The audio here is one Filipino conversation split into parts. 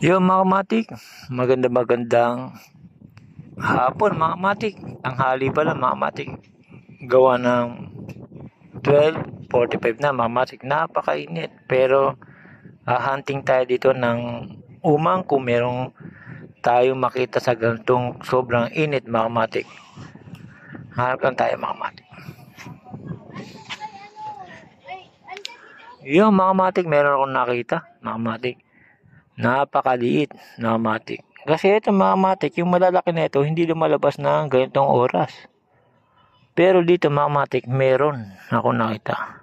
Yo mga matik, magandang hapon mga matik. Ang hali pala mga matik. Gawa ng 12:45 na mga matik. Napakainit. Pero hunting tayo dito ng umang kung merong tayong makita sa ganitong sobrang init mga matik. Hanap lang tayo mga matik. Yo mga matik, meron akong nakita mga matik. Napakaliit na matik. Kasi ito mga matik, yung malalaki na ito, hindi lumalabas ng ganitong oras. Pero dito mga matik, meron ako nakita.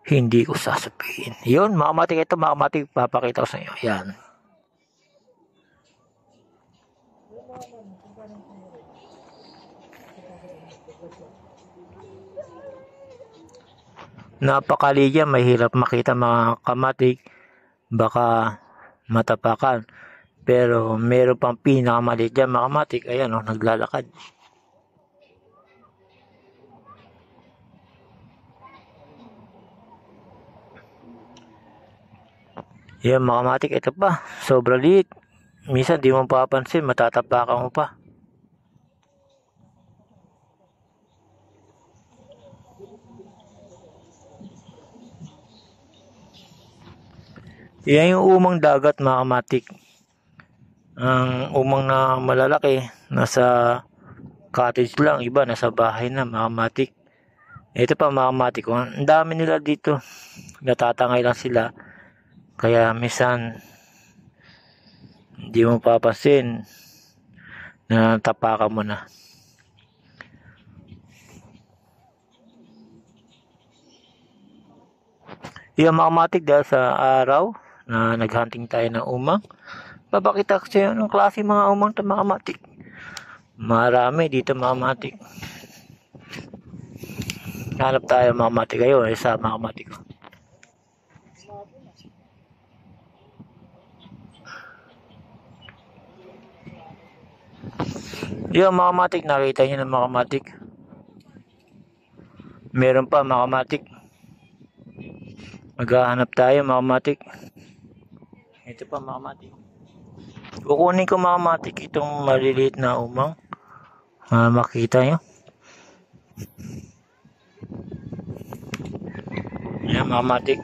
Hindi ko sasabihin. Yun mga matik, ito mga matik, papakita ko sa inyo. Yan. Napakaligya, mahirap makita mga kamatik. Baka matapakan. Pero meron pang pinakamaliit dyan mga kamatik. Ayan o, naglalakad. Yan mga kamatik, ito pa. Sobrang liit. Minsan di mo papansin, matatapakan mo pa. Yan yung umang dagat mga kamatik. Ang umang na malalaki, nasa cottage lang, iba nasa bahay na mga kamatik. Ito pa mga kamatik, ang dami nila dito. Natatangay lang sila. Kaya minsan, hindi mo papansin na tapakan mo na. Yung mga kamatik dahil sa araw na naghunting tayo ng umang, papakita ko sa iyo ng klase mga umang ito mga kamatik. Marami dito mga kamatik. Hanap tayo mga kamatik kayo, isa mga kamatik ko. Yung mga kamatik, nakita nyo ng mga kamatik. Meron pa mga kamatik. Maghahanap tayo mga kamatik. Ito pa mga kamatik. Kukunin ko mga kamatik itong maliliit na umang. Makita nyo. Yan mga kamatik.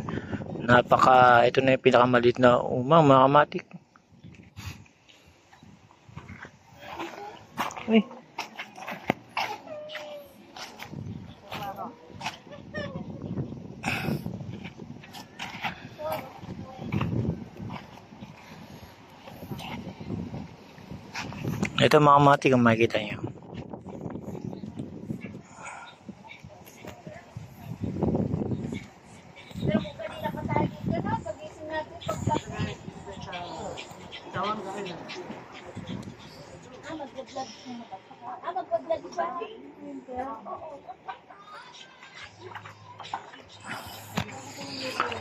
Ito na yung pinakamaliit na umang mga kamatik. Uy. Ito mga kamatik kung makikita nyo.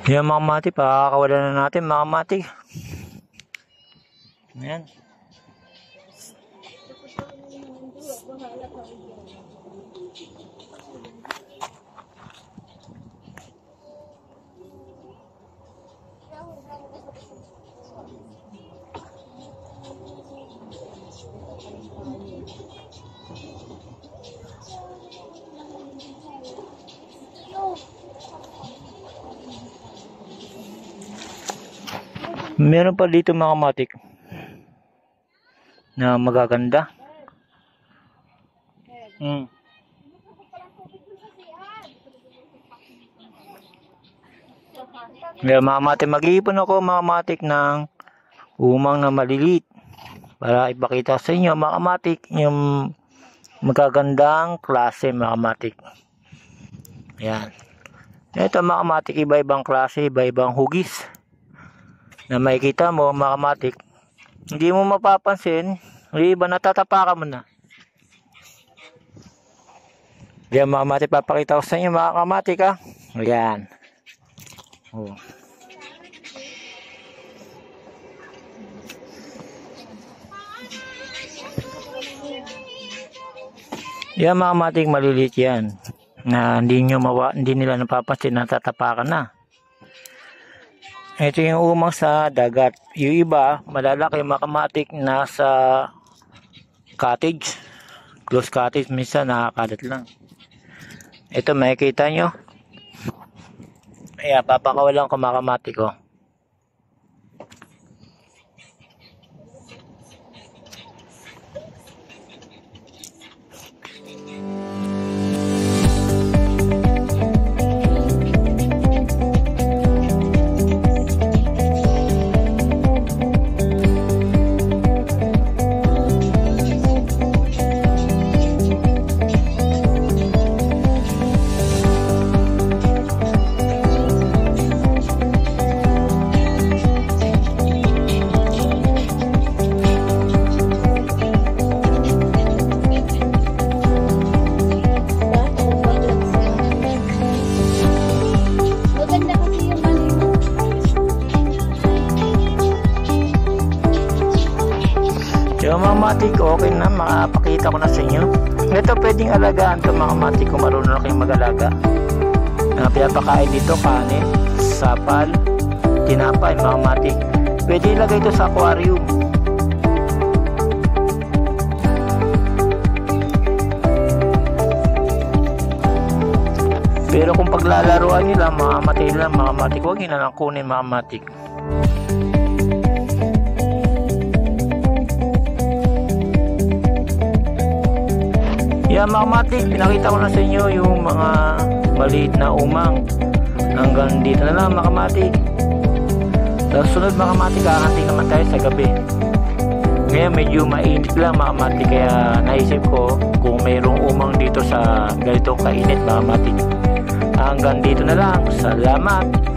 Yan mga kamatik, pakakawalan na natin mga kamatik. Ayan. Meron pa dito mga kamatik na magaganda. Mga kamatik, mag-iipon ako mga kamatik ng umang na maliliit para ipakita sa inyo mga kamatik yung magagandang klase mga kamatik. Ayan. Ito mga kamatik, iba-ibang klase, iba-ibang hugis na makikita mo mga kamatik. Hindi mo mapapansin, yung iba natatapakan mo na. Yan mga kamatik, papakita ko sa inyo mga kamatik ha. Ayan. Oh. Yan mga kamatik, maliliit yan. Na hindi nila napapansin, natatapakan na. Ito yung umang sa dagat. Yung iba, malalaki mga kamatik, nasa cottage. Close cottage, minsan nakakalat lang. Ito makikita nyo. Ayan, papakawalan ko mga kamatik ko. Yung mga matik, okay na, makapakita ko na sa inyo. Ito pwedeng alagaan ito mga matik kung marunong na kayong mag-alaga. Pinapakain dito kanin, sapal, tinapay mga matik. Pwede ilagay ito sa aquarium. Pero kung paglalaruan nyo lang, mamamatay lang mga matik. Huwag nyo na lang kunin mga matik. Yan mga matik, pinakita ko na sa inyo yung mga maliit na umang. Hanggang dito na lang mga matik. Sa sunod mga matik, kakanting naman tayo sa gabi. Ngayon medyo mainit lang mga matik, kaya naisip ko kung mayroong umang dito sa ganitong kainit mga matik. Hanggang dito na lang. Salamat.